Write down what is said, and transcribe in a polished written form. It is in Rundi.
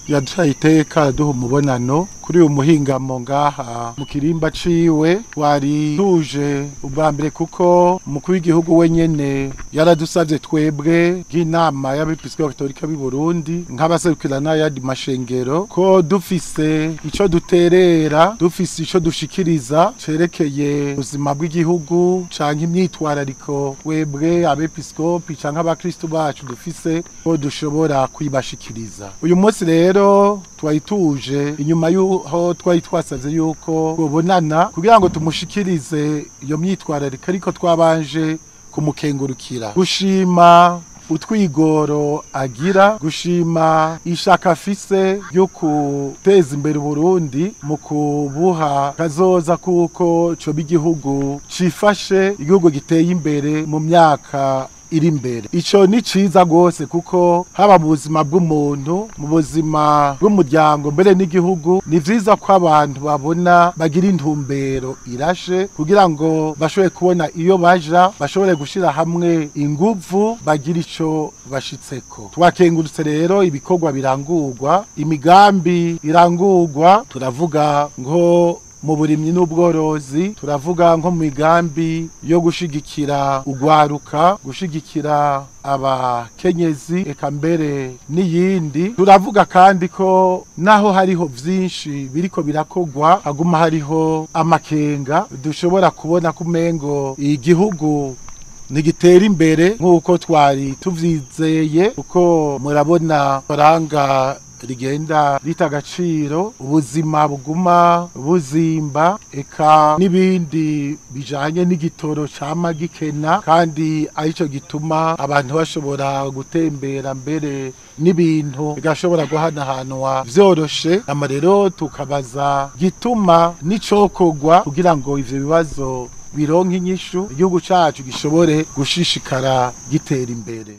yaduhaye iteka duha umubonano kuri uyu muhingamo ngaha mu kirimba ciwe wari tuje ubwa mbere kuko umukuru w'igihugu wenyene yaradusavye twebwe nk'inama y'abepiskopi katolika b'i Burundi nk'abaserukirana y'ayandi mashengero ko dufise ico duterera, dufise ico dushikiriza cerekeye ubuzima bw'igihugu canke imyitwarariko twebwe abepiskopi canke abakristu bacu dufise ko dushobora kwibashikiriza. Uyu munsi rero twari tuje inyuma y'aho twari twasavye yuko tubonana kugira ngo tumushikirize iyo myitwarariko, ariko twabanje kumukengurukira, gushima utwigoro agira, gushima ishaka afise ryo guteza imbere Burundi mu kubuha kazoza kuko coba igihugu cifashe, igihugu giteye imbere mu myaka iri imbere. Ico ni ciza gose kuko haba mu buzima bw'umuntu, mu buzima bw'umuryango, mbere n'igihugu, ni vyiza ko abantu babona bagira intumbero irashe kugira ngo bashobore kubona iyo baja, bashobore gushira hamwe inguvu, bagira ico bashitseko. Twakengurutse rero ibikorwa birangurwa, imigambi irangurwa, turavuga ngo mu burimyi n'ubworozi, turavuga nko mu migambi yo gushigikira ugwaruka, gushigikira abakenyezi, eka mbere n'iyindi. Turavuga kandi ko naho hariho vyinshi biriko birakogwa, haguma hariho amakenga, dushobora kubona kumengo igihugu nigitera imbere nk'uko twari tuvyizeye, kuko murabona faranga rigenda rita agaciro, ubuzima buguma buzimba, eka n'ibindi bijanye n'igitoro cama gikena, kandi arico gituma abantu bashobora gutembera, mbere n'ibintu bigashobora guhanahanwa vyoroshe. Ama rero tukabaza gituma n'icokogwa kugira ngo ivyo bibazo bironke inyishu, igihugu cacu gishobore gushishikara gitera imbere.